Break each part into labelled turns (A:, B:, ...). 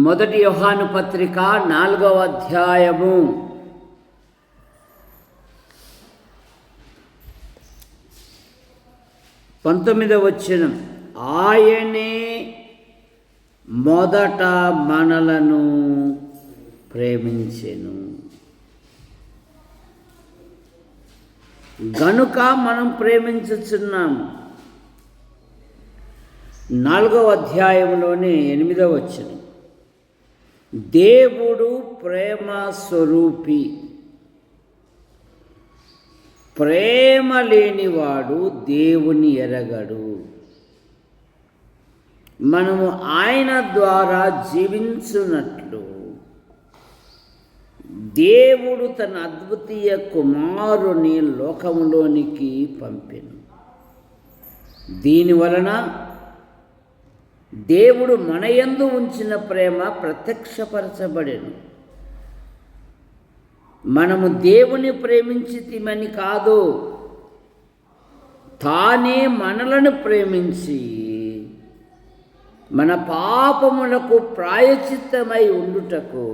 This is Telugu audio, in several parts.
A: మొదటి యోహాను పత్రిక 4వ అధ్యాయము 19వ వచనం. ఆయనే మొదట మనలను ప్రేమించెను గనుక మనం ప్రేమించుచున్నాము. 4వ అధ్యాయంలోనే 8వ వచనం. దేవుడు ప్రేమ స్వరూపి, ప్రేమ లేనివాడు దేవుని ఎరగడు. మనము ఆయన ద్వారా జీవించున్నట్లు దేవుడు తన అద్వితీయ కుమారుని లోకములోనికి పంపెను. దీనివలన దేవుడు మన యందు ఉంచిన ప్రేమ ప్రత్యక్షపరచబడెను. మనము దేవుని ప్రేమించితిమని కాదు, తానే మనలను ప్రేమించి మన పాపములకు ప్రాయశ్చిత్తమై ఉండుటకు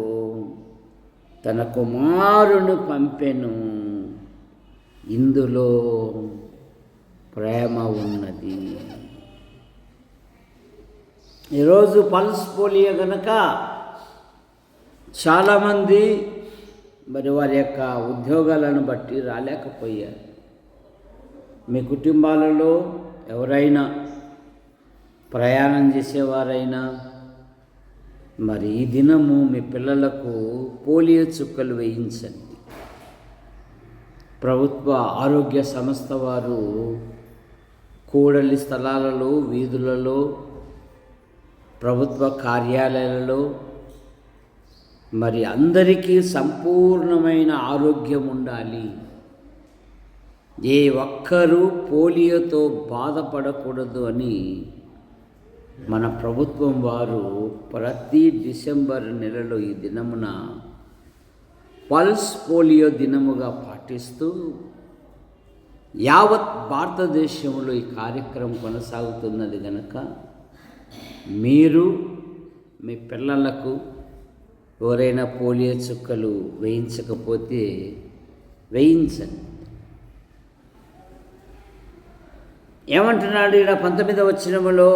A: తన కుమారుని పంపెను. ఇందులో ప్రేమ ఉన్నది. ఈరోజు పల్స్ పోలియో గనక చాలామంది మరి వారి యొక్క ఉద్యోగాలను బట్టి రాలేకపోయారు. మీ కుటుంబాలలో ఎవరైనా ప్రయాణం చేసేవారైనా మరి ఈ దినము మీ పిల్లలకు పోలియో చుక్కలు వేయించండి. ప్రభుత్వ ఆరోగ్య సంస్థ వారు కూడలి స్థలాలలో, వీధులలో, ప్రభుత్వ కార్యాలయాలలో మరి అందరికీ సంపూర్ణమైన ఆరోగ్యం ఉండాలి. ఏ ఒక్కరూ పోలియోతో బాధపడకూడదు అని మన ప్రభుత్వం వారు ప్రతి డిసెంబర్ నెలలో ఈ దినమున పల్స్ పోలియో దినముగా పాటిస్తూ యావత్ భారతదేశంలో ఈ కార్యక్రమం కొనసాగుతున్నది కనుక మీరు మీ పిల్లలకు ఎవరైనా పోలియో చుక్కలు వేయించకపోతే వేయించండి. ఏమంటున్నాడు ఇక్కడ 19వ వచనములో?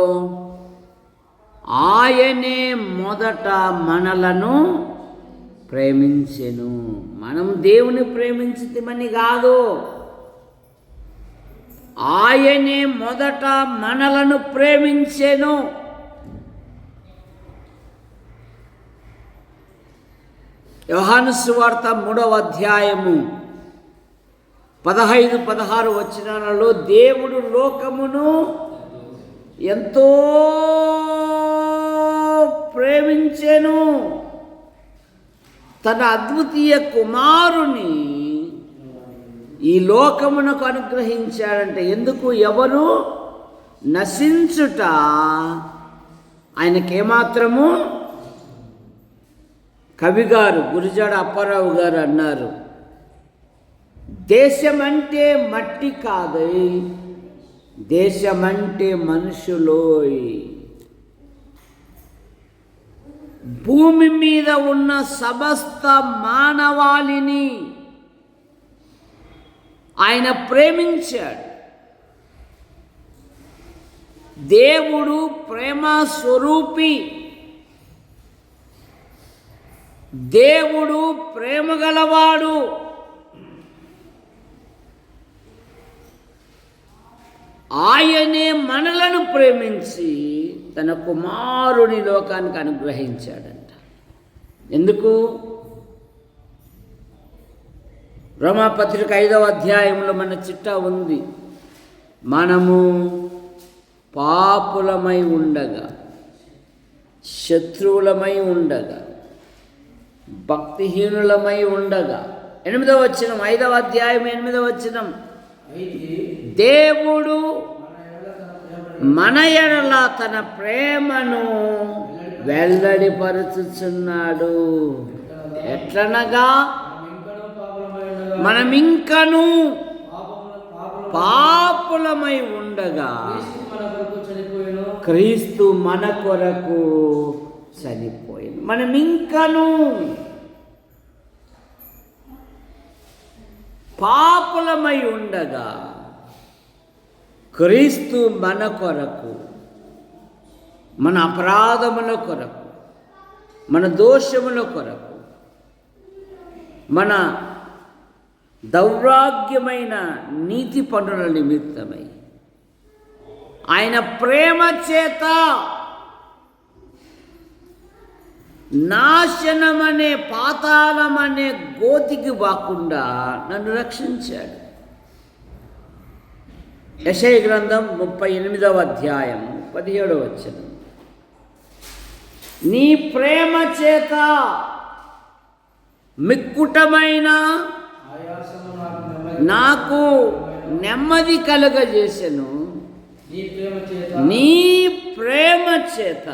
A: ఆయనే మొదట మనలను ప్రేమించెను. మనం దేవుని ప్రేమించితిమని కాదు, ఆయనే మొదట మనలను ప్రేమించెను. యోహాను సువార్త 3వ అధ్యాయము 15-16 వచనాలలో దేవుడు లోకమును ఎంతో ప్రేమించెను, తన అద్వితీయ కుమారుని ఈ లోకమునకు అనుగ్రహించాడంటే ఎందుకు? ఎవరు నశించుట ఆయనకేమాత్రము. కవిగారు గురిజాడ అప్పారావు గారు అన్నారు, దేశమంటే మట్టి కాదై, దేశమంటే మనుషులోయ్. భూమి మీద ఉన్న సమస్త మానవాళిని ఆయన ప్రేమించాడు. దేవుడు ప్రేమ స్వరూపి, దేవుడు ప్రేమ గలవాడు. ఆయనే మనలను ప్రేమించి తన కుమారుని లోకానికి అనుగ్రహించాడంట. ఎందుకు? రోమాపత్రిక 5వ అధ్యాయంలో మన చిట్టా ఉంది. మనము పాపులమై ఉండగా, శత్రువులమై ఉండగా, భక్తిహీనులమై ఉండగా, 8వ వచనం, 5వ అధ్యాయం 8వ వచనం, దేవుడు మన ఎడల తన ప్రేమను వెల్లడిపరుచుచున్నాడు. ఎట్లనగా మనమింకను పాపులమై ఉండగా క్రీస్తు మన కొరకు చనిపోయింది. మనం ఇంకను పాపులమై ఉండగా క్రీస్తు మన కొరకు, మన అపరాధముల కొరకు, మన దోషముల కొరకు, మన దౌర్భాగ్యమైన నీతి పనుల నిమిత్తమై ఆయన ప్రేమ చేత నాశనమనే పాతాళమనే గోతికి వాకుండా నన్ను రక్షించాడు. యెషయా గ్రంథం 38వ అధ్యాయం 17వ వచనం. నీ ప్రేమ చేత మిక్కుటమైన నాకు నెమ్మది కలుగజేసెను. నీ ప్రేమ చేత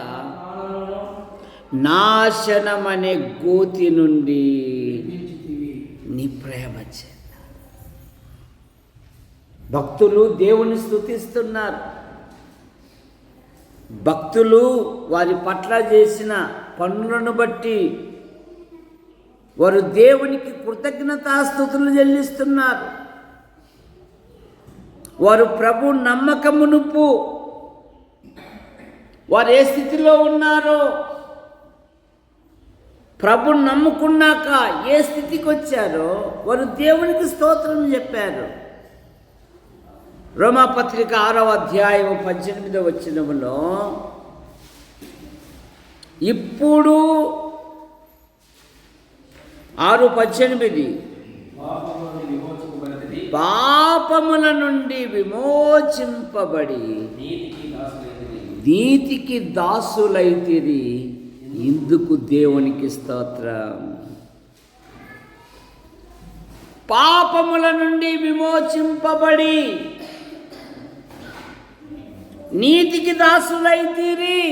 A: నాశనమనే గోతి నుండి నీ ప్రేమ చేత. భక్తులు దేవుని స్తుతిస్తున్నారు. భక్తులు వారి పట్ల చేసిన పనులను బట్టి వారు దేవునికి కృతజ్ఞతాస్తుతులు చెల్లిస్తున్నారు. వారు ప్రభు నమ్మకమునుపు వారు ఏ స్థితిలో ఉన్నారో, ప్రభుని నమ్ముకున్నాక ఏ స్థితికి వచ్చారో వారు దేవునికి స్తోత్రం చెప్పారు. రోమాపత్రిక 6వ అధ్యాయం 18వ వచనములో, ఇప్పుడు 6:18 పాపముల నుండి విమోచింపబడి నీతికి దాసులైతిరి, ఇందుకు దేవునికి స్తోత్రం. పాపముల నుండి విమోచింపబడి నీతికి దాసులైతిరి,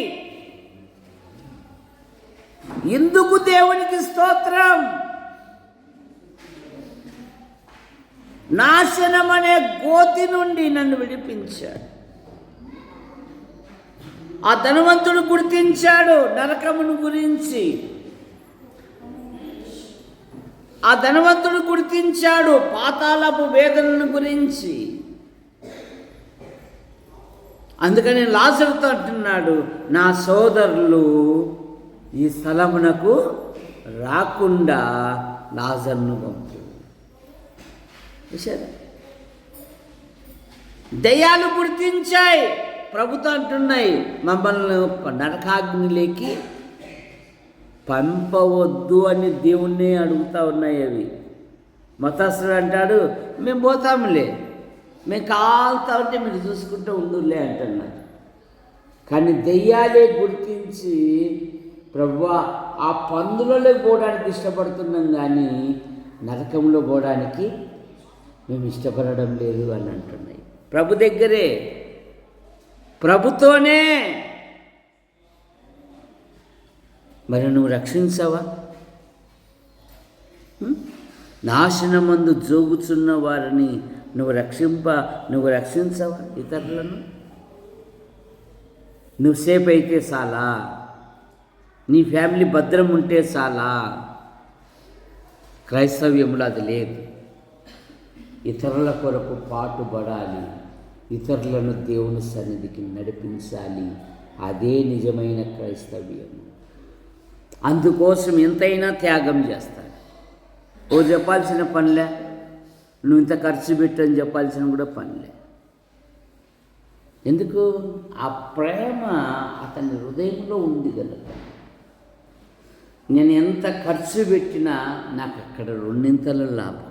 A: ఇందుకు దేవునికి స్తోత్రం. నాశనమనే గోతి నుండి నన్ను విడిపించాడు. ఆ ధనవంతుడు గుర్తించాడు నరకమును గురించి. ఆ ధనవంతుడు గుర్తించాడు పాతాళపు వేదనను గురించి. అందుకని లాజరుతో అంటున్నాడు, నా సోదరులు ఈ స్థలమునకు రాకుండా లాజరును పంపు. దయ్యాలు గుర్తించాయి, ప్రభుత్వం అంటున్నాయి, మమ్మల్ని నరకాగ్నిలోకి పంపవద్దు అని దేవుణ్ణి అడుగుతూ ఉన్నాయి. అవి మతస్థుడు అంటాడు, మేము పోతాములే, మేము కాలుతా ఉంటే మీరు చూసుకుంటూ ఉండులే అంటున్నారు. కానీ దెయ్యాలే గుర్తించి, ప్రభువా ఆ పందులలో పోవడానికి ఇష్టపడుతున్నాం కానీ నరకంలో పోవడానికి మేము ఇష్టపడడం లేదు అని అంటున్నాయి. ప్రభు దగ్గరే, ప్రభుతోనే. మరి నువ్వు రక్షించవా? నాశనమందు జోగుచున్న వారిని నువ్వు రక్షించవా? ఇతరులను నువ్వు సేఫ్ అయితే చాలా, నీ ఫ్యామిలీ భద్రం ఉంటే చాలా. క్రైస్తవ్యంలో అది లేదు. ఇతరుల కొరకు పాటుపడాలి, ఇతరులను దేవుని సన్నిధికి నడిపించాలి. అదే నిజమైన క్రైస్తవ్యం. అందుకోసం ఎంతైనా త్యాగం చేస్తాడు. ఓ చెప్పాల్సిన పనిలే, నువ్వు ఇంత ఖర్చు పెట్టని చెప్పాల్సిన కూడా పనిలే. ఎందుకు? ఆ ప్రేమ అతని హృదయంలో ఉంది కనుక. నేను ఎంత ఖర్చు పెట్టినా నాకు అక్కడ రెండింతల లాభం.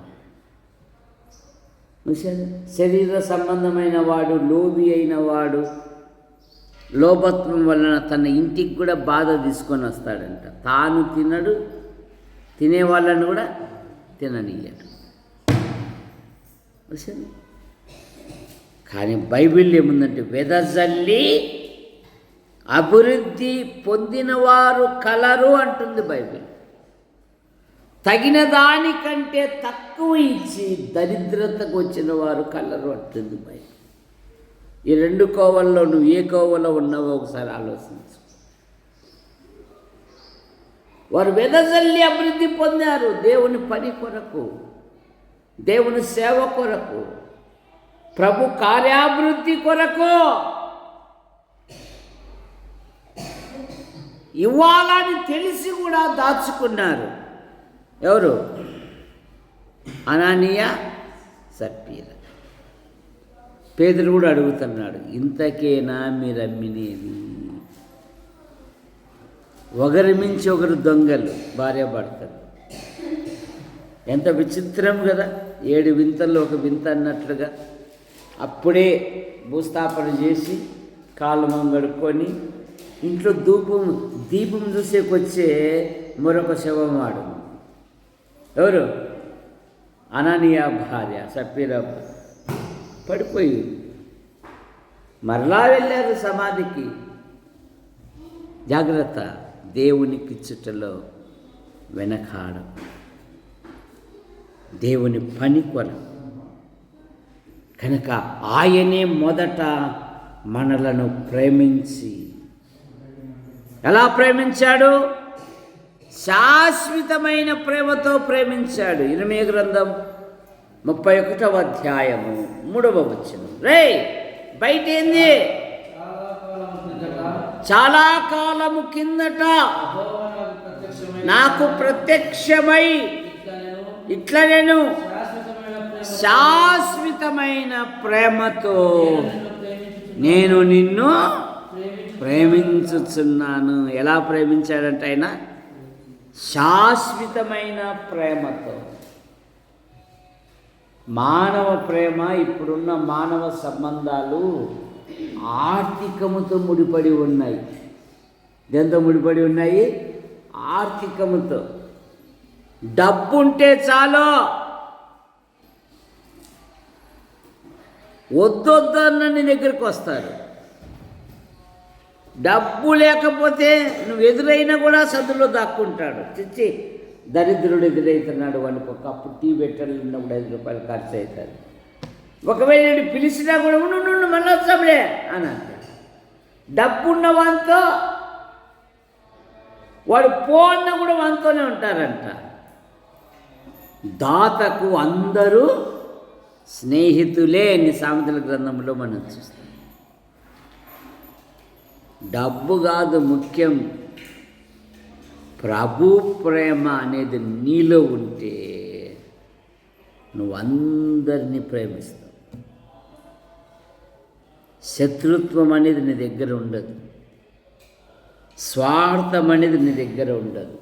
A: శరీర సంబంధమైన వాడు, లోబి అయిన వాడు, లోభత్వం వలన తన ఇంటికి కూడా బాధ తీసుకొని వస్తాడంట. తాను తినడు, తినే వాళ్ళని కూడా తిననీయడు. కానీ బైబిల్ ఏముందంటే, వెదజల్లి అభివృద్ధి పొందిన వారు కలరు అంటుంది బైబిల్. తగిన దానికంటే తక్కువ ఇచ్చి దరిద్రతకు వచ్చిన వారు కలరు అంటుంది బైబిల్. ఈ రెండు కోవల్లో నువ్వు ఏ కోవలో ఉన్నావో ఒకసారి ఆలోచించు. వారు వెదజల్లి అభివృద్ధి పొందారు. దేవుని పని కొరకు, దేవుని సేవ కొరకు, ప్రభు కార్యాభివృద్ధి కొరకు. ఇవ్వాలని తెలిసి కూడా దాచుకున్నారు. ఎవరు? అననీయ, సప్పీరా. పేతురు కూడా అడుగుతున్నాడు, ఇంతకేనా మీరు అమ్మినేది? ఒకరి మించి ఒకరు దొంగలు, భార్యాభర్తలు. ఎంత విచిత్రం కదా, 7 వింతల్లో ఒక వింత అన్నట్లుగా. అప్పుడే భూస్థాపన చేసి కాళ్ళు గడుక్కొని ఇంట్లో దీపం చూసేకొచ్చే మరొక శవం వాడు. ఎవరు? అననీయ భార్య సప్పీరా పడిపోయి మరలా వెళ్ళారు సమాధికి. జాగ్రత్త, దేవునికి ఇచ్చుటలో వెనకాడ, దేవుని పని కొరకు. కనుక ఆయనే మొదట మనలను ప్రేమించి, ఎలా ప్రేమించాడు? శాశ్వతమైన ప్రేమతో ప్రేమించాడు. ఇర్మీయా గ్రంథం 31వ అధ్యాయము 3వ వచనం. బయట ఏంది? చాలా కాలము కిందట నాకు ప్రత్యక్షమై ఇట్లా నేను శాశ్వతమైన ప్రేమతో నేను నిన్ను ప్రేమించుచున్నాను. ఎలా ప్రేమించాడంటే ఆయన శాశ్వతమైన ప్రేమతో. మానవ ప్రేమ, ఇప్పుడున్న మానవ సంబంధాలు ఆర్థికముతో ముడిపడి ఉన్నాయి. దేంతో ముడిపడి ఉన్నాయి? ఆర్థికముతో. డబ్బు ఉంటే చాలు, వద్దొద్దు అన్న నీ దగ్గరికి వస్తారు. డబ్బు లేకపోతే నువ్వు ఎదురైనా కూడా సందులో దాక్కుంటాడు. చిచ్చి, దరిద్రుడు ఎదురవుతున్నాడు, వాడికి ఒక కప్పు టీ పెట్టాలన్నప్పుడు 5 రూపాయలు ఖర్చు అవుతుంది. ఒకవేళ నేను పిలిచినా కూడా ఉండు మళ్ళీ వస్తాంలే అని అంటాడు. డబ్బున్న వానితో వాడు పోన్న కూడా వానితోనే ఉంటారంట. దాతకు అందరూ స్నేహితులే అని సామెతల గ్రంథంలో మనం చూస్తాం. డబ్బు కాదు ముఖ్యం, ప్రభు ప్రేమ అనేది నీలో ఉంటే నువ్వు అందరినీ ప్రేమిస్తావు. శత్రుత్వం అనేది నీ దగ్గర ఉండదు, స్వార్థం అనేది నీ దగ్గర ఉండదు.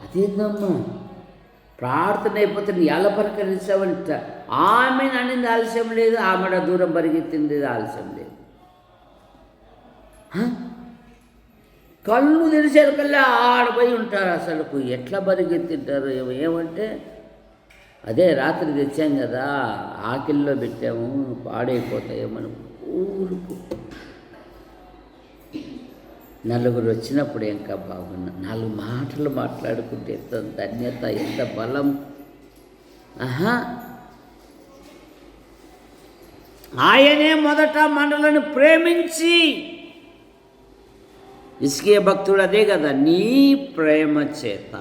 A: అదేందమ్మా, ప్రార్థన అయిపోతే నీ ఎలా పలకరించావంట. ఆమెను అనేది ఆలస్యం లేదు, ఆమెడ దూరం పరిగెత్తింది ఆలస్యం లేదు. కళ్ళు తెరిచేకల్లా ఆడపోయి ఉంటారు. అసలు ఎట్లా పరిగెత్తింటారు ఏమంటే, అదే రాత్రి తెచ్చాం కదా, ఆకిల్లో పెట్టాము, పాడైపోతాయో మనం ఊరుకు. నలుగురు వచ్చినప్పుడు ఇంకా బాగున్నా, 4 మాటలు మాట్లాడుకుంటే ఎంత ధన్యత, ఎంత బలం. ఆయనే మొదట మనలను ప్రేమించి, ఇస్కియా భక్తుడు అదే కదా, నీ ప్రేమ చేత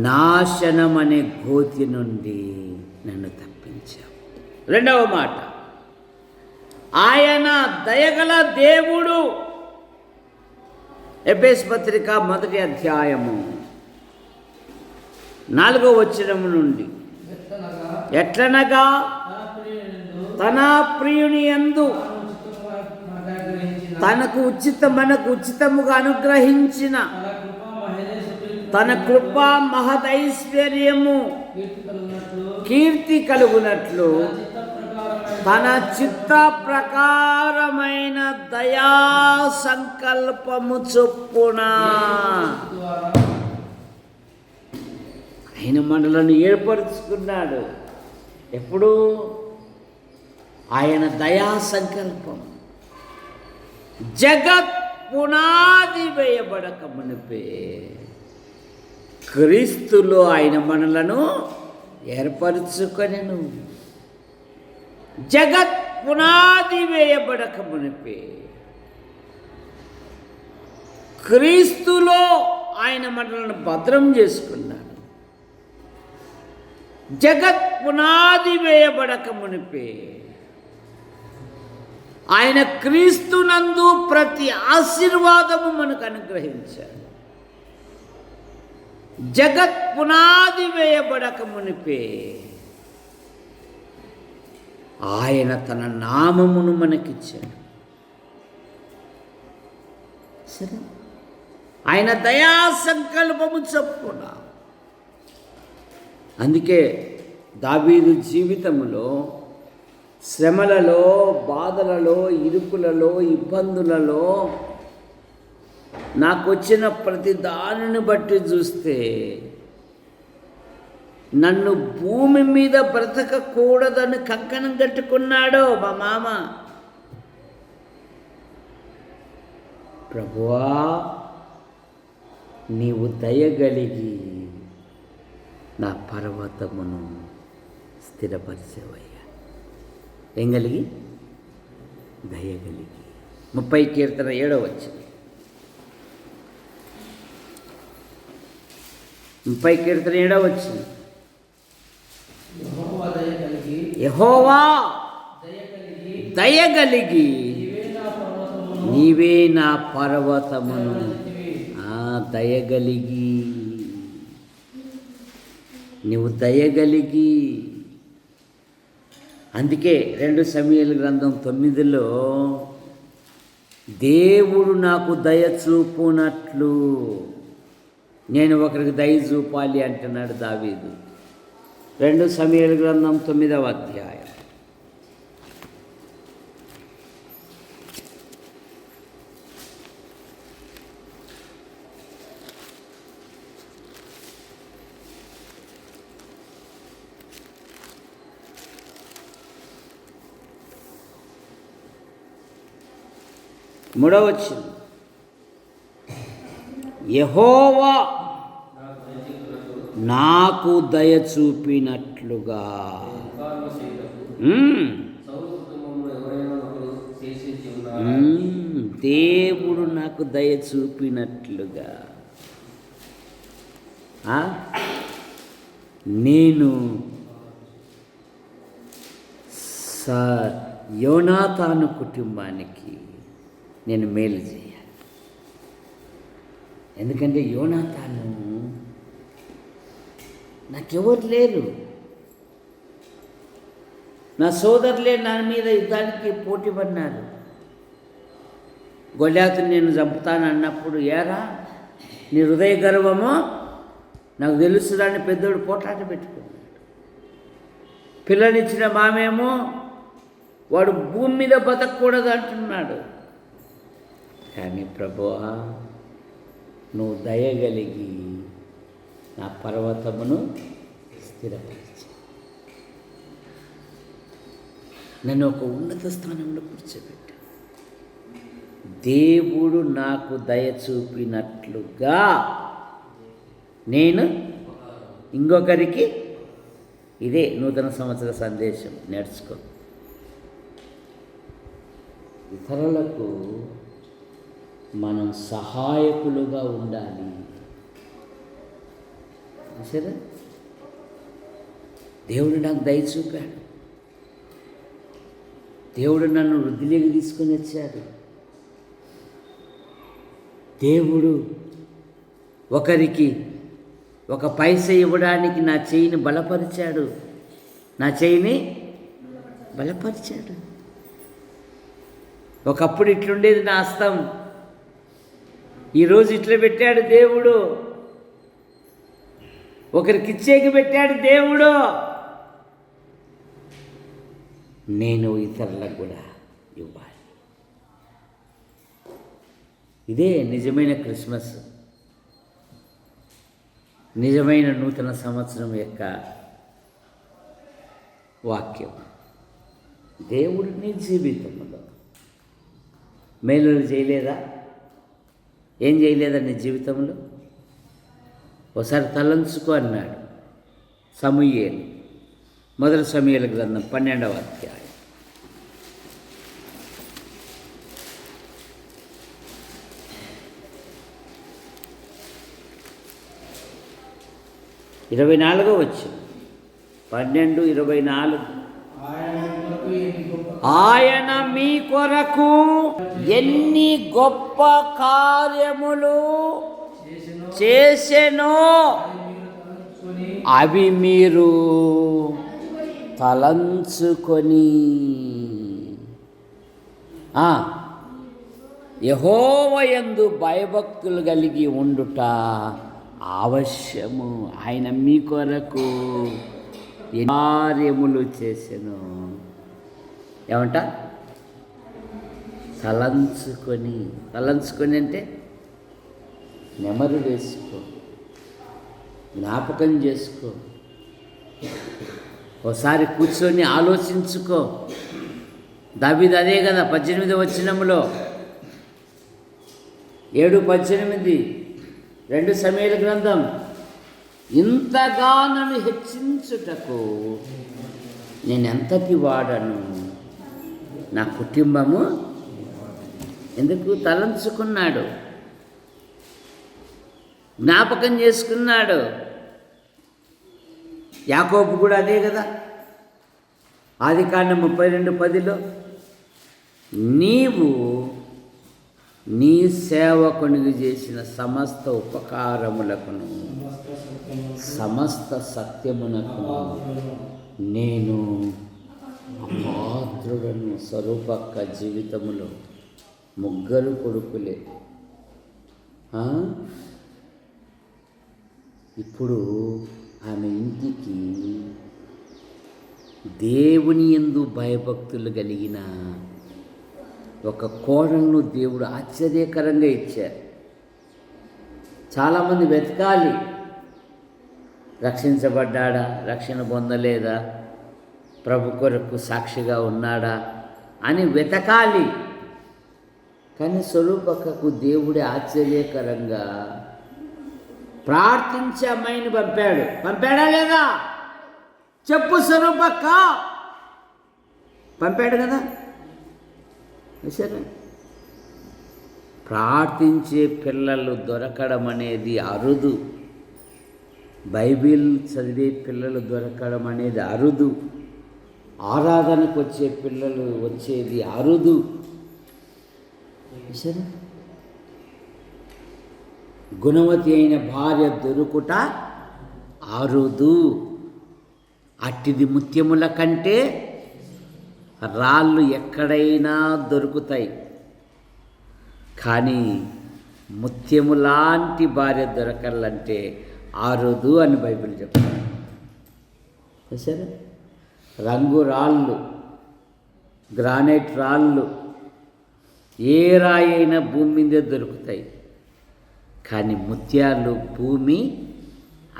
A: నాశనం అనే గోతి నుండి నన్ను తప్పించావు. 2వ మాట, ఆయన దయగల దేవుడు. ఎఫెసు పత్రిక 1వ అధ్యాయము 4వ వచనం నుండి, ఎట్లనగా తన ప్రియుని యందు మనకు ఉచితముగా అనుగ్రహించిన తన కృపా మహదైశ్వర్యము కీర్తి కలుగునట్లు తన చిత్త ప్రకారమైన దయా సంకల్పము చొప్పున ఆయన మనలను ఏర్పరుచుకున్నాడు. ఎప్పుడు? ఆయన దయా సంకల్పం. జగత్ పునాది వేయబడక మునిపే క్రీస్తులో ఆయన మనలను ఏర్పరుచుకొనెను. జగత్ పునాది వేయబడక మునిపే క్రీస్తులో ఆయన మనల్ని భద్రం చేసుకున్నాడు. జగత్ పునాది వేయబడక మునిపే ఆయన క్రీస్తునందు ప్రతి ఆశీర్వాదము మనకు అనుగ్రహించాడు. జగత్ పునాది వేయబడక మునిపే ఆయన తన నామమును మనకిచ్చాడు. సరే, ఆయన దయా సంకల్పము చొప్పున. అందుకే దావీదు జీవితములో శ్రమలలో, బాధలలో, ఇరుకులలో, ఇబ్బందులలో నాకు వచ్చిన ప్రతి దానిని బట్టి చూస్తే నన్ను భూమి మీద బ్రతకకూడదని కంకణం కట్టుకున్నాడు మా మామ. ప్రభువా, నీవు దయగలిగి నా పర్వతమును స్థిరపరిచేవయ్యా. ఏం కలిగి? దయగలిగి. 30 కీర్తన 7వ వచనం. 30 కీర్తన 7వ వచనం. యెహోవా దయగలిగి నీవే నా పర్వతమును. దయగలిగి, నీవు దయగలిగి. అందుకే 2 సమూయేలు గ్రంథం 9లో దేవుడు నాకు దయ చూపునట్లు నేను ఒకరికి దయ చూపాలి అంటున్నాడు దావీదు. 2 సమూయేలు గ్రంథం 9వ అధ్యాయం. మూడవ వచనం. యెహోవా నాకు దయ చూపినట్లుగా. దేవుడు నాకు దయ చూపినట్లుగా నేను యోనాతాను కుటుంబానికి నేను మేలు చేయాలి. ఎందుకంటే యోనాతాను నాకెవరు లేరు, నా సోదరులే నా మీద యుద్ధానికి పోటీ పడినారు. గొల్యాతుని నేను చంపుతాను అన్నప్పుడు, ఏరా నీ హృదయ గర్వమో నాకు తెలుసుదాన్ని పెద్దోడు పోట్లాట పెట్టుకున్నాడు. పిల్లనిచ్చిన మామేమో వాడు భూమి మీద బతకూడదు అంటున్నాడు. కానీ ప్రభువా, నువ్వు దయగలిగి నా పర్వతమును స్థిరపరిచి నన్ను ఒక ఉన్నత స్థానంలో కూర్చోబెట్టు. దేవుడు నాకు దయ చూపినట్లుగా నేను ఇంకొకరికి, ఇదే నూతన సంవత్సర సందేశం, నేర్చుకో. ఇతరులకు మనం సహాయకులుగా ఉండాలి. సరే, దేవుడు నాకు దయ చూపాడు. దేవుడు నన్ను వృద్ధిలోకి తీసుకొని వచ్చాడు. దేవుడు ఒకరికి ఒక పైసా ఇవ్వడానికి నా చేయిని బలపరిచాడు. నా చేయిని బలపరిచాడు. ఒకప్పుడు ఇట్లుండేది నా హస్తం, ఈరోజు ఇట్లా పెట్టాడు దేవుడు. ఒకరికి ఇచ్చేకి పెట్టాడు దేవుడు. నేను ఇతరులకు కూడా ఇవ్వాలి. ఇదే నిజమైన క్రిస్మస్, నిజమైన నూతన సంవత్సరం యొక్క వాక్యం. దేవుడు నీ జీవితంలో మేలులు చేయలేదా? ఏం చేయలేదా నీ జీవితంలో? ఒకసారి తలంచుకో అన్నాడు సమూయేలు. 1 సమూయేలు గ్రంథం 12వ అధ్యాయం. 24వ వచనం, 12:24. ఆయన మీ కొరకు ఎన్ని గొప్ప కార్యములు చేసెనో అవి మీరు తలంచుకొని యెహోవాయందు భయభక్తులు కలిగి ఉండుట అవశ్యము. ఆయన మీ కొరకు కార్యములు చేసెను. ఏమంట? తలంచుకొని అంటే నెమరు వేసుకో, జ్ఞాపకం చేసుకో, ఒకసారి కూర్చొని ఆలోచించుకో. దావీదు అదే కదా 18వ వచనంలో, 7:18, 2 సమూయేలు గ్రంథం, ఇంతగా నన్ను హెచ్చించుటకు నేనెంతటి వాడను, నా కుటుంబము ఎందుకు? తలంచుకున్నాడు, జ్ఞాపకం చేసుకున్నాడు. యాకోబు కూడా అదే కదా, ఆదికాండం 32:10, నీవు నీ సేవకునికి చేసిన సమస్త ఉపకారములకును సమస్త సత్యమునకును నేను అపాత్రుడను. స్వరూపక్క జీవితములో 3 కొడుకులే. ఇప్పుడు ఆమె ఇంటికి దేవుని యందు భయభక్తులు కలిగిన ఒక కోడలను దేవుడు ఆశ్చర్యకరంగా ఇచ్చారు. చాలామంది వెతకాలి, రక్షించబడ్డాడా, రక్షణ పొందలేదా, ప్రభు కొరకు సాక్షిగా ఉన్నాడా అని వెతకాలి. కానీ స్వరూపక్కకు దేవుడే ఆశ్చర్యకరంగా ప్రార్థించే అమ్మాయిని పంపాడా లేదా? చెప్పు స్వరూపక్క. పంపాడు కదా. సరే, ప్రార్థించే పిల్లలు దొరకడం అనేది అరుదు. బైబిల్ చదివే పిల్లలు దొరకడం అనేది అరుదు. ఆరాధనకు వచ్చే పిల్లలు వచ్చేది అరుదు. సరే, గుణవతి అయిన భార్య దొరుకుట అరుదు. అట్టిది ముత్యముల కంటే రాళ్ళు ఎక్కడైనా దొరుకుతాయి, కానీ ముత్యము లాంటి భార్య దొరకాలంటే అరుదు అని బైబిల్ చెప్తారు. సరే, రంగు రాళ్ళు, గ్రానైట్ రాళ్ళు ఏ రాయి అయినా భూమి మీదే దొరుకుతాయి, కానీ ముత్యాలు భూమి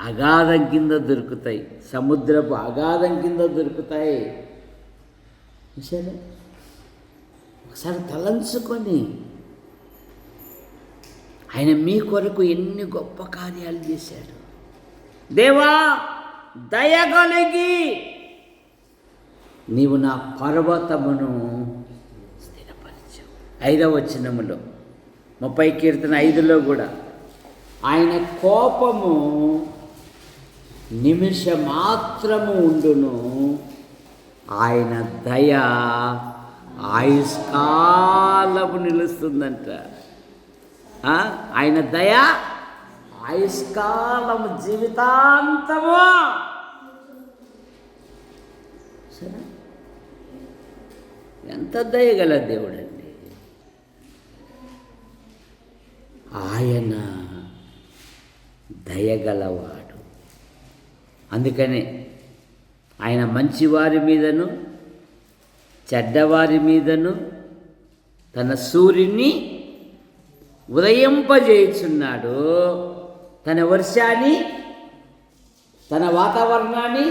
A: అగాధం కింద దొరుకుతాయి, సముద్రపు అగాధం కింద దొరుకుతాయి. సరే, ఒకసారి తలంచుకొని ఆయన మీ కొరకు ఎన్ని గొప్ప కార్యాలు చేశాడు. దేవా, దయగలిగి నీవు నా పర్వతమును స్థిరపరిచావు. 5వ వచనములో 30 కీర్తన 5లో కూడా ఆయన కోపము నిమిషమాత్రము ఉండును, ఆయన దయ ఆయుష్కాలము నిలుస్తుందంట. ఆయన దయ ఆయుష్కాలము, జీవితాంతము. సరే, ఎంత దయగల దేవుడండి ఆయన, దయగలవాడు. అందుకనే ఆయన మంచివారి మీదను చెడ్డవారి మీదను తన సూర్యుని ఉదయింపజేయుచున్నాడు, తన వర్షాన్ని, తన వాతావరణాన్ని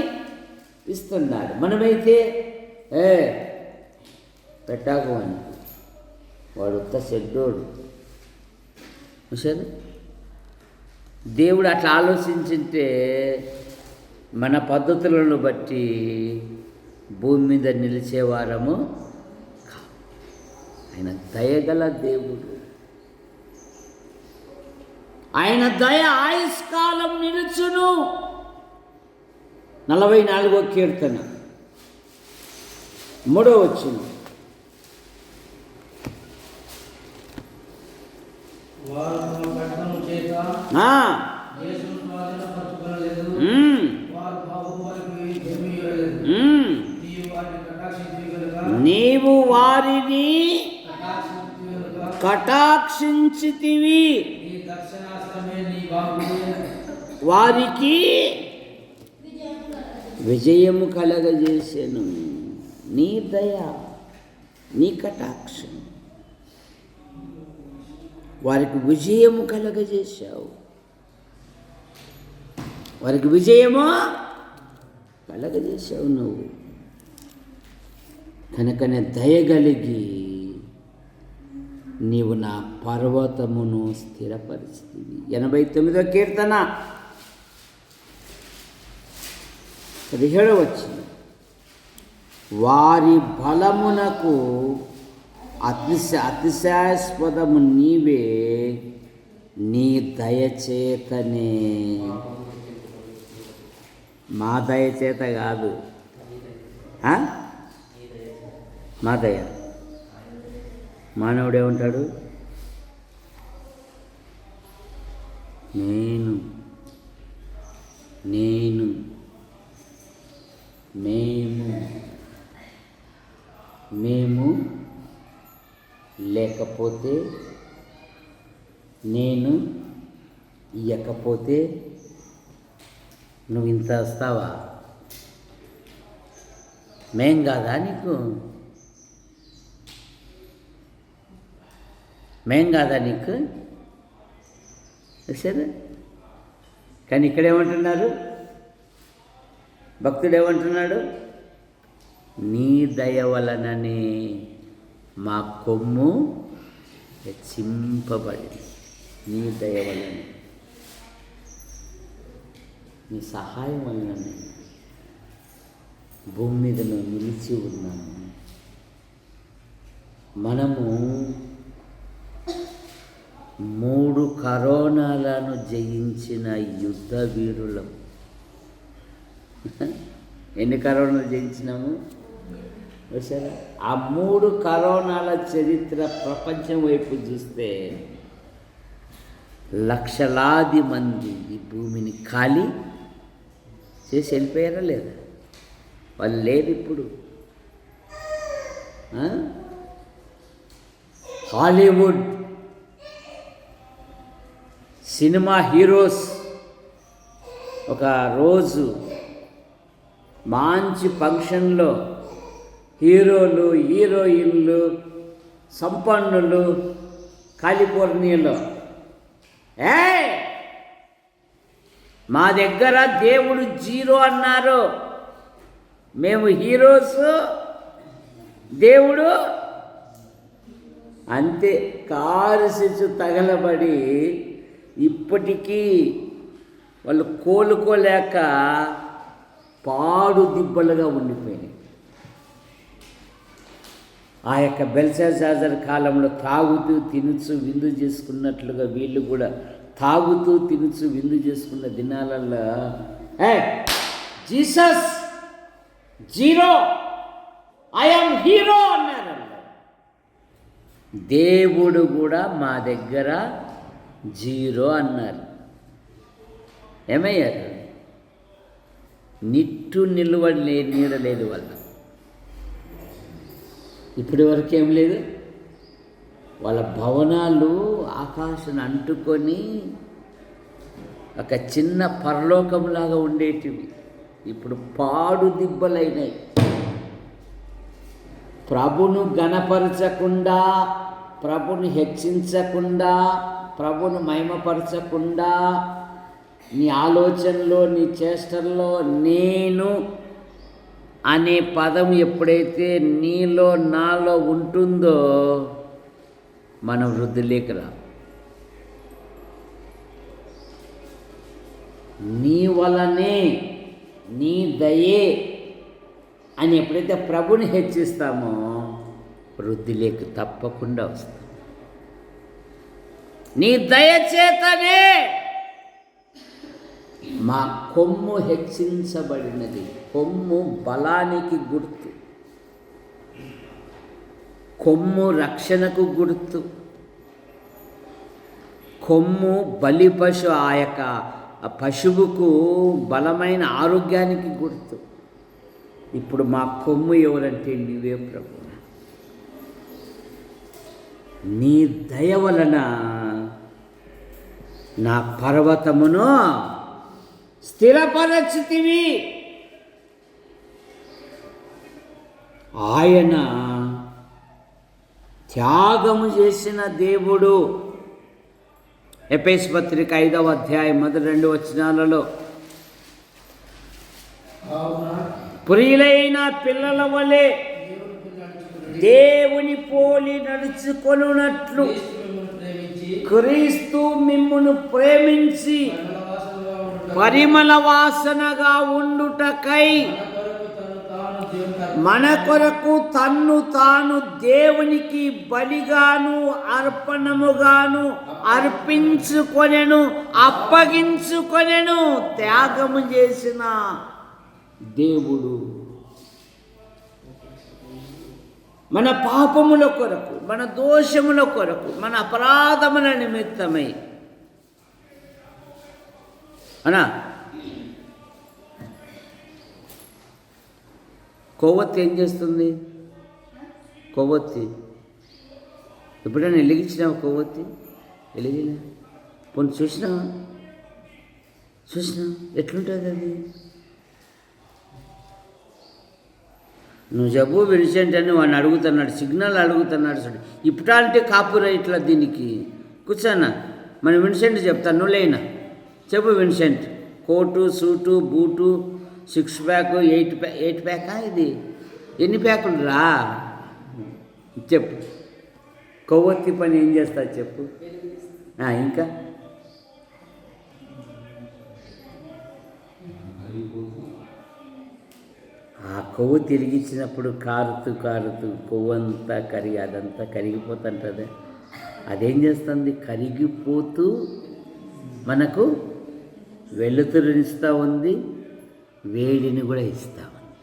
A: ఇస్తున్నాడు. మనమైతే పెట్టాకు అని వాడు ఉత్త చెడ్డోడు. సరే, దేవుడు అట్లా ఆలోచించుంటే మన పద్ధతులను బట్టి భూమి మీద నిలిచేవారము. ఆయన దయగల దేవుడు, ఆయన దయ ఆయుష్కాలం నిలుచును. 44వ కీర్తన 3వ వచనం. నీవు వారిని కటాక్షించితివి, వారికి విజయము కలగజేసెను. నీ దయ, నీ కటాక్షం వారికి విజయము కలగజేశావు. వారికి విజయము కలగజేశావు నువ్వు. కనుకనే దయగలిగి నీవు నా పర్వతమును స్థిరపరిచితివి. 89వ కీర్తన 17వ వచనం. వారి బలమునకు అతిశాస్పదము నీవే, నీ దయచేతనే. మా దయచేత కాదు, మా దయ. మానవుడు ఏమంటాడు? నేను నేను మేము మేము లేకపోతే, నేను ఇయ్యకపోతే నువ్వు ఇంత వస్తావా? మేం కాదా నీకు? మేం కాదా నీకు? సరే, కానీ ఇక్కడేమంటున్నారు? భక్తుడు ఏమంటున్నాడు? నీ దయ వలననే మా కొమ్ము హెచ్చింపబడింది. నీ దయ వలన, నీ సహాయం వలననే భూమి మీద మేము నిలిచి ఉన్నాము. మనము 3 కరోనాలను జయించిన యుద్ధ వీరులం. ఎన్ని కరోనాలు జయించినాము? సరే, ఆ 3 కరోనాల చరిత్ర ప్రపంచం వైపు చూస్తే లక్షలాది మంది ఈ భూమిని ఖాళీ చేసి వెళ్ళిపోయారా లేదా? వాళ్ళు లేరు ఇప్పుడు. హాలీవుడ్ సినిమా హీరోస్ ఒక రోజు మంచి ఫంక్షన్లో హీరోలు, హీరోయిన్లు, సంపన్నులు కాలిఫోర్నియాలో, మా దగ్గర దేవుడు 0 అన్నారు, మేము హీరోస్, దేవుడు అంతే. కారు సిచ్చు తగలబడి ఇప్పటికీ వాళ్ళు కోలుకోలేక పాడు దిబ్బలుగా ఉండిపోయినాయి. ఆ యొక్క బెల్షాజర్ కాలంలో తాగుతూ తినుచు విందు చేసుకున్నట్లుగా వీళ్ళు కూడా తాగుతూ తినుచు విందు చేసుకున్న దినాలలో జీసస్ 0, ఐఎమ్ హీరో అన్నారు. దేవుడు కూడా మా దగ్గర 0 అన్నారు. ఏమయ్యారు? నిట్టు నిలువలే నీడ లేదు వాళ్ళ. ఇప్పటి వరకు ఏం లేదు. వాళ్ళ భవనాలు ఆకాశాన్ని అంటుకొని ఒక చిన్న పరలోకంలాగా ఉండేటివి ఇప్పుడు పాడు దిబ్బలైనాయి. ప్రభును గణపరచకుండా, ప్రభుని హెచ్చించకుండా, ప్రభును మహిమపరచకుండా, నీ ఆలోచనలో, నీ చేష్టల్లో నేను అనే పదం ఎప్పుడైతే నీలో నాలో ఉంటుందో మనం వృద్ధిలోకి రా. నీ వలనే, నీ దయే అని ఎప్పుడైతే ప్రభుని హెచ్చిస్తామో వృద్ధిలోకి తప్పకుండా వస్తాం. నీ దయచేతనే మా కొమ్ము హెచ్చించబడినది. కొమ్ము బలానికి గుర్తు, కొమ్ము రక్షణకు గుర్తు, కొమ్ము బలి పశు ఆ యొక్క పశువుకు బలమైన ఆరోగ్యానికి గుర్తు. ఇప్పుడు మా కొమ్ము ఎవరంటే నీవే ప్రభు. నీ దయ వలన నా పర్వతమును స్థిరపరచితివి. ఆయన త్యాగము చేసిన దేవుడు. ఎఫెసీ పత్రిక 5వ అధ్యాయం 1-2 వచనాలలో ప్రియులైన పిల్లల వలె దేవుని పోలి నడుచుకొనున్నట్లు క్రీస్తు మిమ్మును ప్రేమించి పరిమళ వాసనగా ఉండుటకై మన కొరకు తన్ను తాను దేవునికి బలిగాను అర్పణముగాను అర్పించుకొనెను, అప్పగించుకొనెను. త్యాగము చేసిన దేవుడు మన పాపముల కొరకు, మన దోషముల కొరకు, మన అపరాధముల నిమిత్తమై అనా కొవ్వొత్తి ఏం చేస్తుంది? కొవ్వొత్తి ఎప్పుడైనా వెలిగించినావు? కొవ్వొత్తి వెలిగినా పోనీ చూసినావా? ఎట్లుంటుంది అది? నువ్వు జబ్బు విన్సెంట్ అని వాడిని అడుగుతున్నాడు, సిగ్నల్ అడుగుతున్నాడు. చూడు ఇప్పుడంటే కాపీరైట్లా దీనికి కూర్చోన్నా. మన విన్సెంట్ చెప్తాను, నువ్వు లేనా చెప్పు Vincent. Coat, suit, boot, 6 pack, 8 ప్యాకా? ఇది ఎన్ని ప్యాకులు రా చెప్పు. కొవ్వొత్తి పని ఏం చేస్తా చెప్పు. ఇంకా ఆ కొవ్వు తిరిగిచ్చినప్పుడు కారుతూ కొవ్వంతా అదంతా కరిగిపోతుంటుంది. అదేం చేస్తుంది? కరిగిపోతూ మనకు వెలుతురునిస్తూ ఉంది, వేడిని కూడా ఇస్తా ఉంది.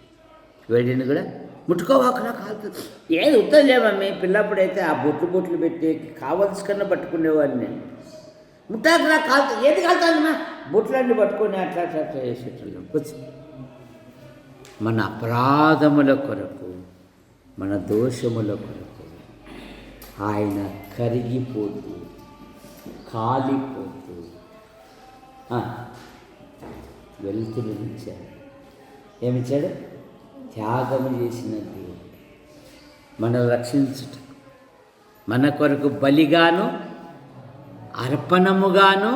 A: వేడిని కూడా ముట్టుకోవాకనా కాలుతుంది. ఏది ఉత్తలే మమ్మీ. పిల్లప్పుడైతే ఆ బొట్లు పెట్టి కావాల్సి కన్నా పట్టుకునేవాడిని నేను. ముట్టాకనా కాలుతుంది. ఏది కాలుతుందమ్మా? బొట్లన్నీ పట్టుకొని అట్లా వేసేటోళ్ళం. కొంచెం మన అపరాధముల కొరకు, మన దోషముల కొరకు ఆయన కరిగిపోతూ కాలిపోతూ వెలుతురునిచ్చాడు. ఏమిచ్చాడు? త్యాగము చేసిన దేవుడు మనల్ని రక్షించుట, మన కొరకు బలిగాను అర్పణముగాను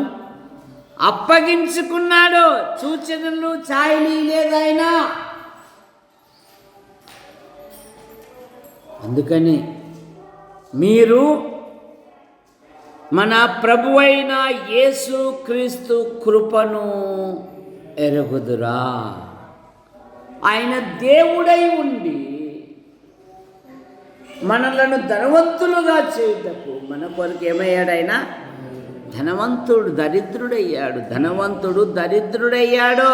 A: అప్పగించుకున్నాడు. సూచనలు ఛాయలు లేదాయనా. అందుకని మీరు మన ప్రభువైన యేసుక్రీస్తు కృపను ఎరుగుదురా. ఆయన దేవుడై ఉండి మనలను ధనవంతులుగా చేయుటకు మన కొరకు ఏమయ్యాడు? ఆయన ధనవంతుడు దరిద్రుడయ్యాడు. ధనవంతుడు దరిద్రుడయ్యాడు.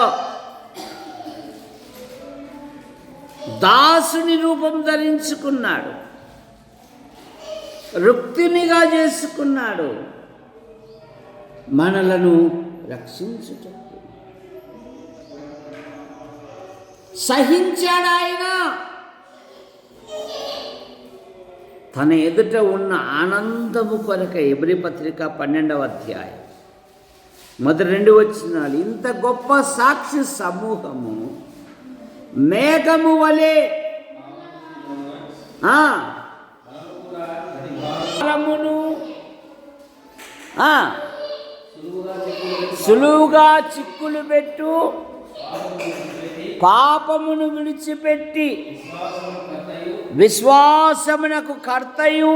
A: దాసుని రూపం ధరించుకున్నాడు, రుక్తినిగా చేసుకున్నాడు మనలను రక్షించుటకు. సహించాడు ఆయన. తన ఎదుట ఉన్న ఆనందము కొరక ఎబ్రీ పత్రిక 12వ అధ్యాయం 1-2 వచనాలు. ఇంత గొప్ప సాక్షి సమూహము మేఘము వలె సులువుగా చిక్కులు పెట్టు పాపమును విడిచిపెట్టి విశ్వాసమునకు కర్తయు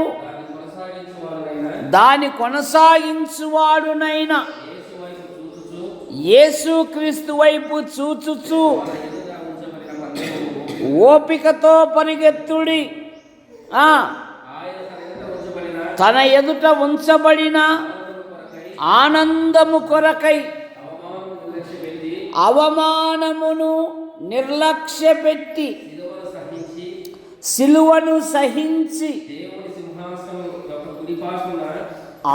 A: దాని కొనసాగించువాడునైన యేసుక్రీస్తు వైపు చూచుచు ఓపికతో పరిగెత్తుడి. తన ఎదుట ఉంచబడిన ఆనందము కొరకై అవమానమును నిర్లక్ష్యపెట్టి సిలువను సహించి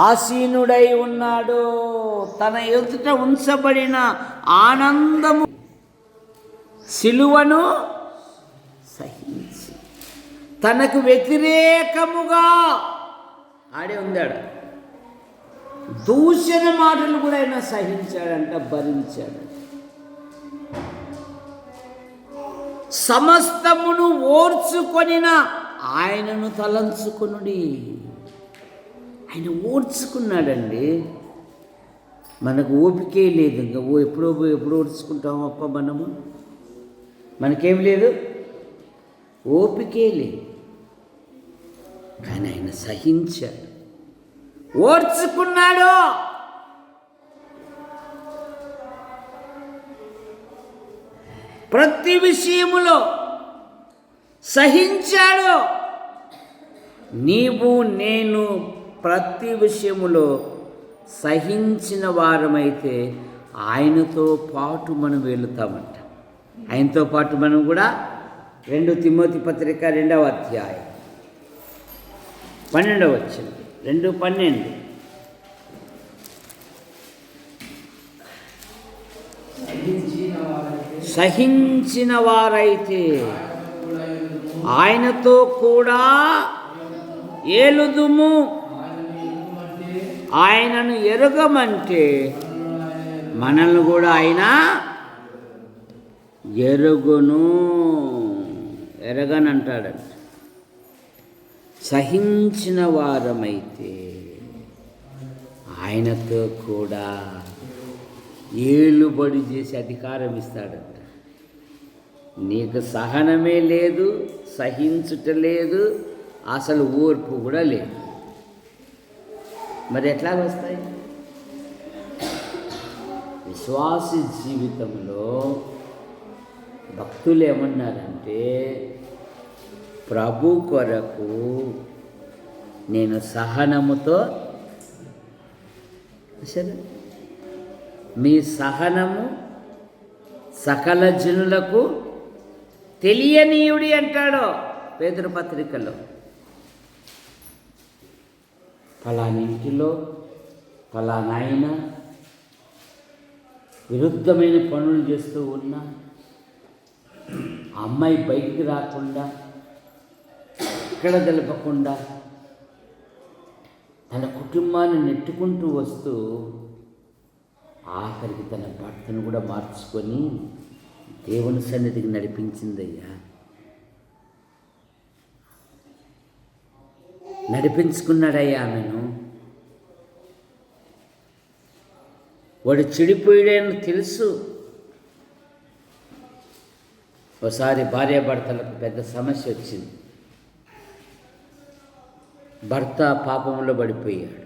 A: ఆసీనుడై ఉన్నాడు. తన ఎదుట ఉంచబడిన ఆనందము సిలువను సహించి తనకు వ్యతిరేకముగా ఆడే ఉందాడు. దూషణ మాటలు కూడా ఆయన సహించాడంట, భరించాడు. సమస్తమును ఓర్చుకొనిన ఆయనను తలంచుకొనుడి. ఆయన ఓర్చుకున్నాడండి. మనకు ఓపికే లేదు. ఇంకా ఎప్పుడు ఓర్చుకుంటాం అప్ప మనము? మనకేం లేదు, ఓపికే లేదు. కానీ ఆయన సహించాడు, ఓర్చుకున్నాడు. ప్రతి విషయములో సహించాడు. నీవు నేను ప్రతి విషయములో సహించిన వారమైతే ఆయనతో పాటు మనం వెళుతామంట. ఆయనతో పాటు మనం కూడా 2 తిమోతి పత్రిక 2వ అధ్యాయం 12వ వచనం, 2:12. సహించిన వారైతే ఆయనతో కూడా ఏలుదుము. ఆయనను ఎరుగమంటే మనల్ని కూడా ఆయన ఎరగనంటాడంట. సహించిన వారమైతే ఆయనతో కూడా ఏలుబడి చేసి అధికారం ఇస్తాడంట. నీకు సహనమే లేదు, సహించుట లేదు, అసలు ఓర్పు కూడా లేదు. మరి ఎట్లా వస్తాయి? విశ్వాసి జీవితంలో భక్తులు ఏమన్నారంటే, ప్రభు కొరకు నేను సహనముతో, సరే మీ సహనము సకల జనులకు తెలియనీయుడి అంటాడు పేతురు పత్రికలో. ఫలానింటిలో ఫలానాయన విరుద్ధమైన పనులు చేస్తూ ఉన్నా, అమ్మాయి బయటికి రాకుండా, ఇక్కడ తెలపకుండా తన కుటుంబాన్ని నెట్టుకుంటూ వస్తూ ఆఖరికి తన భర్తను కూడా మార్చుకొని దేవుని సన్నిధికి నడిపించిందయ్యా. నడిపించుకున్నాడయ్యా ఆమెను. వాడు చెడిపోయాడని తెలుసు. ఒకసారి భార్యాభర్తలకు పెద్ద సమస్య వచ్చింది. భర్త పాపంలో పడిపోయాడు.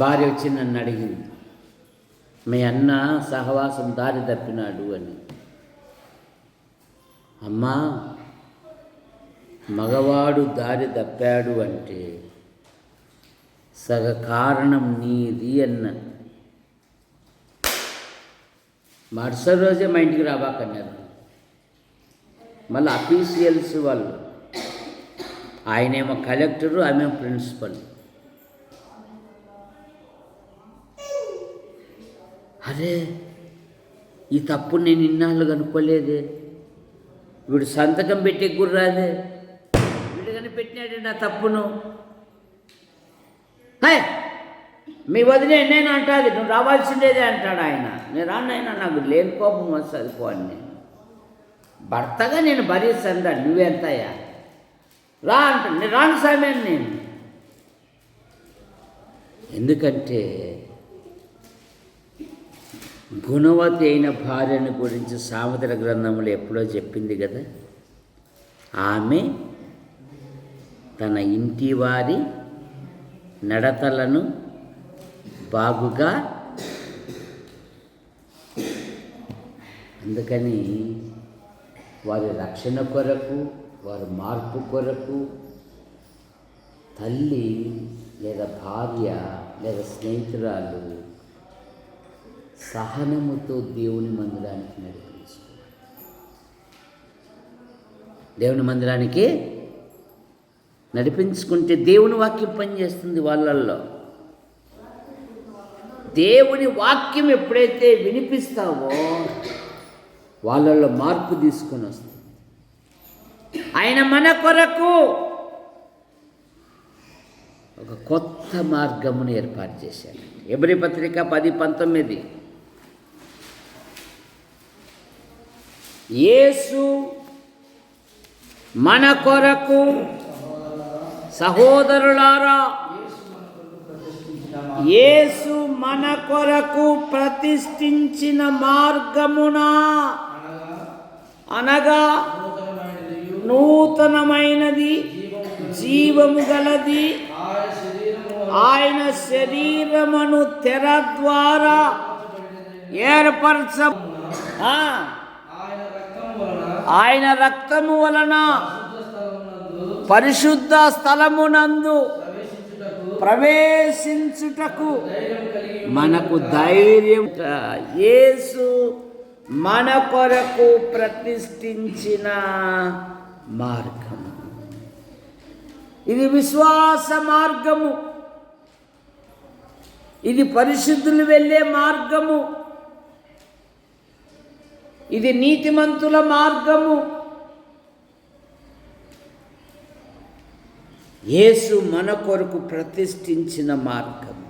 A: భార్య వచ్చి నన్ను అడిగింది, మీ అన్న సహవాసం దారి తప్పినాడు అని. అమ్మా, మగవాడు దారి తప్పాడు అంటే సగ కారణం నీది అన్న. మరుసటి రోజే మా ఇంటికి రాబాకన్నారు. మళ్ళీ అఫీషియల్స్ వాళ్ళు, ఆయనేమో కలెక్టరు, ఆమె ప్రిన్సిపల్. అరే, ఈ తప్పు నేను ఇన్నాళ్ళు కనుక్కోలేదే, వీడు సంతకం పెట్టే గుర్రాదే, వీడు కనిపెట్టినాడు నా తప్పును. హాయ్, మీ వదిలే నేను అంటాది, నువ్వు రావాల్సిందేదే అంటాడు ఆయన. నేను రానైనా నాకు లేని కోపం వస్తుంది పోని. నేను భర్తగా నేను భరిస్తాను, నువ్వెంతయ్యా రా అంట. నేను రాను సామెను నేను. ఎందుకంటే గుణవతి అయిన భార్యను గురించి సామెతల గ్రంథంలో ఎప్పుడో చెప్పింది కదా. ఆమె తన ఇంటి వారి నడతలను బాగుగా, అందుకని వారి రక్షణ కొరకు, వారి మార్పు కొరకు తల్లి లేదా భార్య లేదా స్నేహితురాలు సహనముతో దేవుని మందిరానికి నడిపించుకోవాలి. దేవుని మందిరానికి నడిపించుకుంటే దేవుని వాక్యం పనిచేస్తుంది వాళ్ళల్లో. దేవుని వాక్యం ఎప్పుడైతే వినిపిస్తావో వాళ్ళల్లో మార్పు తీసుకొని వస్తుంది. ఆయన మన కొరకు ఒక కొత్త మార్గమును ఏర్పాటు చేశాడు. హెబ్రీ పత్రిక 10:19 యేసు మన కొరకు, సహోదరులారా, యేసు మన కొరకు ప్రతిష్ఠించిన మార్గమున అనగా నూతనమైనది, జీవము గలది ఆయన శరీరమును తెర ద్వారా ఏర్పరచ ఆయన రక్తము వలన పరిశుద్ధ స్థలమునందు ప్రవేశించుటకు మనకు ధైర్యం. యేసు మన కొరకు ప్రతిష్ఠించిన మార్గము. ఇది విశ్వాస మార్గము, ఇది పరిశుద్ధులు వెళ్ళే మార్గము, ఇది నీతిమంతుల మార్గము. యేసు మన కొరకు ప్రతిష్ఠించిన మార్గము.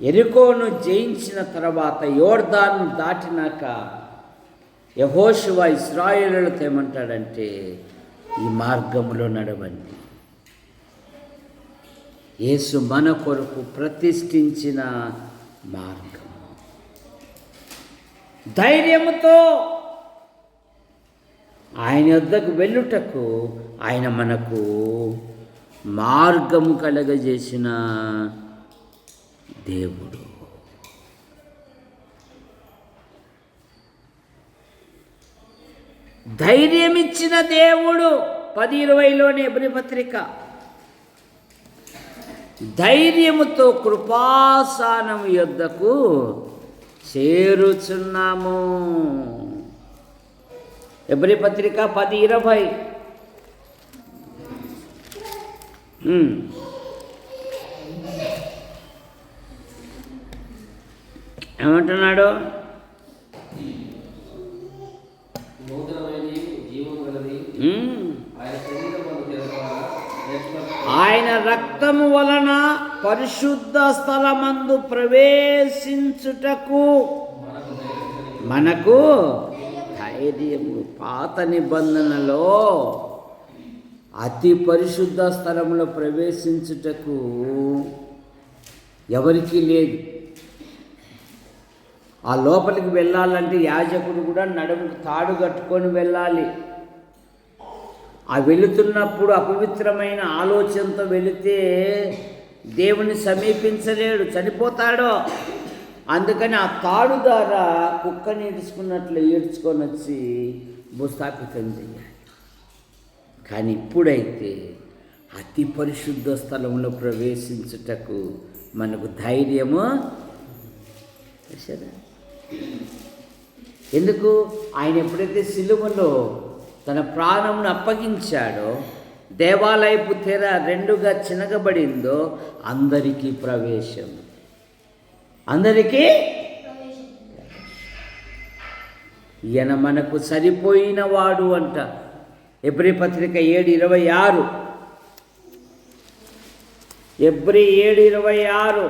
A: యెరికోను జయించిన తర్వాత, యోర్దాను దాటినాక యెహోషువ ఇశ్రాయేలులతో ఏమంటాడంటే, ఈ మార్గములో నడవండి. యేసు మన కొరకు ప్రతిష్ఠించిన మార్గం. ధైర్యముతో ఆయన వద్దకు వెళ్ళుటకు ఆయన మనకు మార్గము కలగజేసిన దేవుడు. ధైర్యం ఇచ్చిన దేవుడు. 10:20 హెబ్రీ పత్రిక, ధైర్యముతో కృపాసనము యొద్దకు చేరుచున్నాము. హెబ్రీ పత్రిక 10:20 ఏమంటున్నాడు? ఆయన రక్తము వలన పరిశుద్ధ స్థలమందు ప్రవేశించుటకు మనకు ధైర్యము. పాత నిబంధనలో అతి పరిశుద్ధ స్థలంలో ప్రవేశించుటకు ఎవరికీ లేదు. ఆ లోపలికి వెళ్ళాలంటే యాజకుడు కూడా నడుముకు తాడు కట్టుకొని వెళ్ళాలి. ఆ వెళుతున్నప్పుడు అపవిత్రమైన ఆలోచనతో వెళితే దేవుని సమీపించలేడు, చనిపోతాడు. అందుకని ఆ తాడు ద్వారా కుక్కని ఈడ్చుకున్నట్లు ఈడ్చుకొని వచ్చి భూస్థాపితం చేయాలి. కానీ ఇప్పుడైతే అతి పరిశుద్ధ స్థలంలో ప్రవేశించుటకు మనకు ధైర్యము. ఎందుకు? ఆయన ఎప్పుడైతే సిలువలో తన ప్రాణమును అప్పగించాడో, దేవాలయపు తెర 2గా చినగబడిందో, అందరికీ ప్రవేశం. అందరికీ ఈయన మనకు సరిపోయిన వాడు అంట. హెబ్రీ పత్రిక 7:26 హెబ్రీ 7:26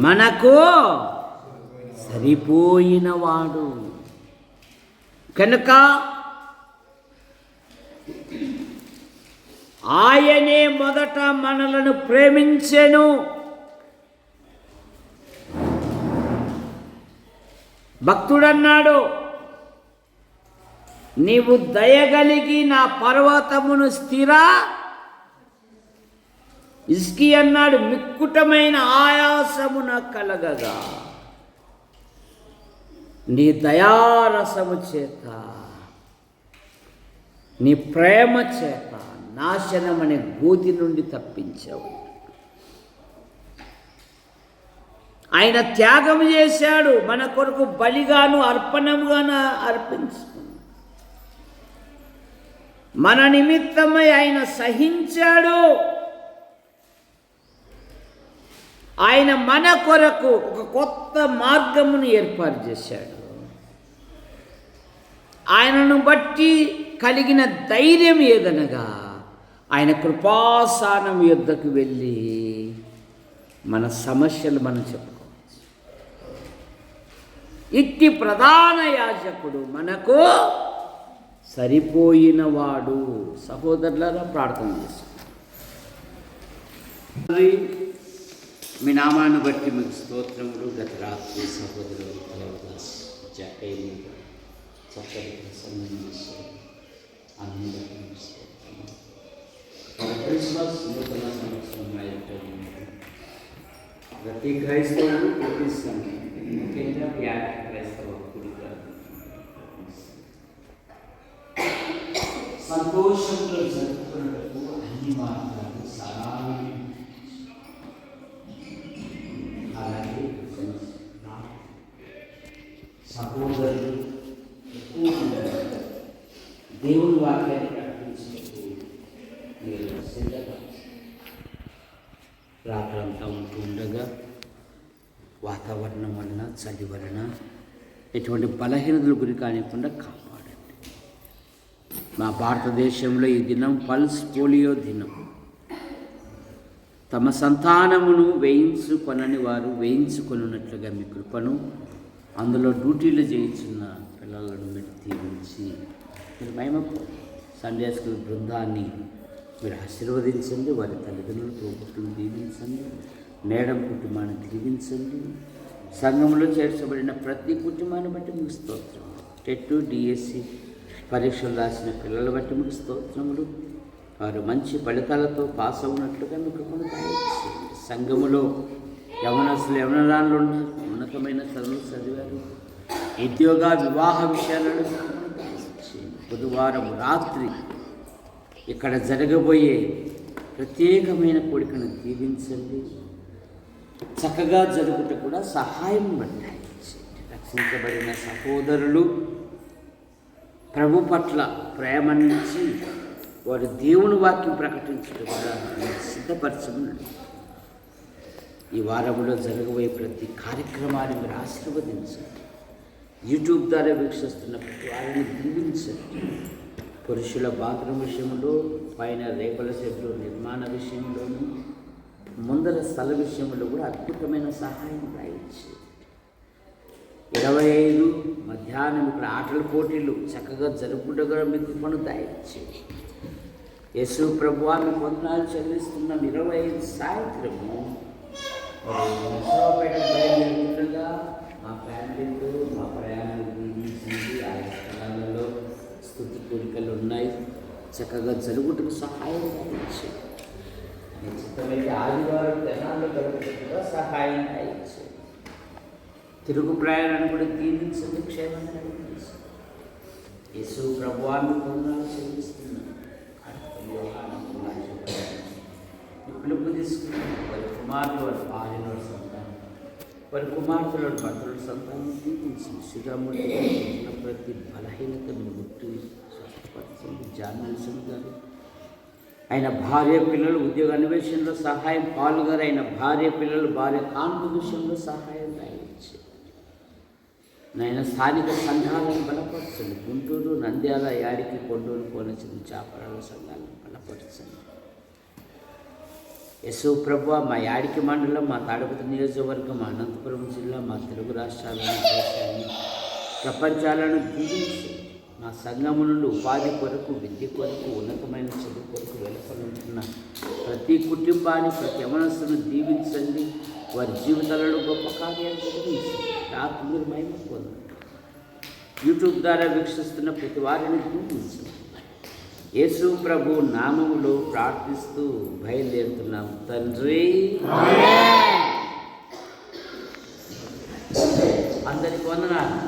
A: మనకు సరిపోయినవాడు కనుక ఆయనే మొదట మనలను ప్రేమించెను. భక్తుడన్నాడు, నీవు దయగలిగి నా పర్వతమును ఇస్కి అన్నాడు, మిక్కుటమైన ఆయాసమున కలగగా నీ దయారసము చేత, నీ ప్రేమ చేత నాశనమనే గోతి నుండి తప్పించావు. ఆయన త్యాగం చేశాడు, మన కొరకు బలిగాను అర్పణముగాను అర్పించుకున్నాడు. మన నిమిత్తమై ఆయన సహించాడు. ఆయన మన కొరకు ఒక కొత్త మార్గమును ఏర్పాటు చేశాడు. ఆయనను బట్టి కలిగిన ధైర్యం ఏదనగా ఆయన కృపాసనం యొద్దకు వెళ్ళి మన సమస్యలు మనం చెప్పుకోవచ్చు. ఇట్టి ప్రధాన యాజకుడు మనకు సరిపోయినవాడు. సహోదరులారా, ప్రార్థన చేసుకుంటాం. మీ నామాన్ని బట్టి మీకు స్తోత్రములు. గత రాత్రి సహోదరులు చక్కటి ప్రసంగం చేశారు. అందరికీ క్రిస్మస్ నూతన సంవత్సరం ప్రతి క్రైస్తవులు ప్రతి సమయం, ముఖ్యంగా వ్యాధి క్రైస్తవ కుడిగా సంతోషంతో జరుపుకున్నట్టు అన్ని మార్గాలు సరాలు. అలాగే సహోదరులు దేవుని వాక్యాన్ని ప్రకటించినట్టు మీరు రాత్రంతా ఉంటూ ఉండగా వాతావరణం వలన, చలి వలన ఎటువంటి బలహీనతల గురి కానివ్వకుండా కాపాడండి. మా భారతదేశంలో ఈ దినం పల్స్ పోలియో దినం. తమ సంతానమును వేయించుకొనని వారు వేయించుకొనున్నట్లుగా మీ కృపను, అందులో డ్యూటీలు చేయించున్న పిల్లలను మీరు దీవించి మీరు మహిమపో. సండే స్కూల్ బృందాన్ని మీరు ఆశీర్వదించండి. వారి తల్లిదండ్రులు, తోబుట్టును దీవించండి. మేడం కుటుంబాన్ని దీవించండి. సంఘంలో చేర్చబడిన ప్రతి కుటుంబాన్ని బట్టి మీకు స్తోత్రములు. టెట్, డిఎస్సి పరీక్షలు రాసిన పిల్లల బట్టి మీకు స్తోత్రములు. వారు మంచి ఫలితాలతో పాస్ అవునట్లుగా మీకు కొనసాగించండి. సంఘములో యవనస్తులు, యవనరాళ్ళు ఉన్నారు, ఉన్నతమైన చదువులు చదివారు. ఉద్యోగ, వివాహ విషయాలను బుధవారం రాత్రి ఇక్కడ జరగబోయే ప్రత్యేకమైన కోరికను దీవించండి. చక్కగా జరుగుట కూడా సహాయం పడ్డాయి. రక్షించబడిన సహోదరులు ప్రభు పట్ల ప్రేమ నుంచి వారు దేవుని వాక్యం ప్రకటించడం కూడా సిద్ధపరచమన్నాడు. ఈ వారంలో జరగబోయే ప్రతి కార్యక్రమాన్ని మీరు ఆశీర్వదించండి. యూట్యూబ్ ద్వారా వీక్షిస్తున్న ప్రతి వారిని దీవించండి. పురుషుల బాత్రూమ్ విషయంలో, పైన రేకుల షెడ్లు నిర్మాణ విషయంలోనూ, ముందర స్థల విషయంలో కూడా అద్భుతమైన సహాయం రాయించి 25 మధ్యాహ్నం ఇక్కడ ఆటల పోటీలు చక్కగా జరుపుకుంటూ మీకు పను దాయించి యేసు ప్రభువా మీకు వందనాలు చెల్లిస్తున్నాం. 25 సాయంత్రము బయలుదేరుతుండగా మా ఫ్యామిలీతో మా ప్రయాణాలు దీవించింది. ఆయా స్థలాలలో స్తుతి కోరికలు ఉన్నాయి. చక్కగా జరుగుటకు సహాయం రాయించి నిశ్చితమైతే ఆదివారం దినాల్లో గడుపుటకు సహాయం రాయించి తిరుగు ప్రయాణాన్ని కూడా దీవించండి. క్షేమంగా నడిపించి యేసు ప్రభువాన్ని వందనాలు చెల్లిస్తున్నాం. పిలుపు తీసుకున్నాం. వారి కుమారులు, వారి భార్యలు, వారి సంతానం, వారి కుమార్తెలు, భర్తల సంతానం దీవించి శిగాముడిగా ప్రతి బలహీనతను గుర్తు స్వస్థపరచండి. జాన్మల్సన్ గారు ఆయన భార్య పిల్లలు ఉద్యోగ అన్వేషణలో సహాయం, పాల్గారు ఆయన భార్య పిల్లలు భార్య కాన్పు విషయంలో సహాయం రాయించి నాయన స్థానిక సంఘాలను బలపరచండి. గుంటూరు, నంద్యాల, యాడికి, కొండూరు, కోనసీమ, చాపరాల సంఘాలను బలపరచండి. యేసు ప్రభువ మా యాడికి మండలం, మా తాడపతి నియోజకవర్గం, మా అనంతపురం జిల్లా, మా తెలుగు రాష్ట్రాలను, దేశాన్ని, ప్రపంచాలను దీవించి మా సంఘము నుండి ఉపాధి కొరకు, విద్య కొరకు, ఉన్నతమైన చదువు కొరకు వెలుపలుంటున్న ప్రతి కుటుంబాన్ని, ప్రతి యవనస్తును దీవించండి. వారి జీవితాలలో గొప్ప కార్యాలు జరిగించండి. రాత్రి మీరు మహిమ పొందండి. యూట్యూబ్ ద్వారా వీక్షిస్తున్న ప్రతి వారిని దీవించు. యేసు ప్రభు నామములో ప్రార్థిస్తూ బయలుదేరుతున్నాం తండ్రి. అందరికి వందనాలు.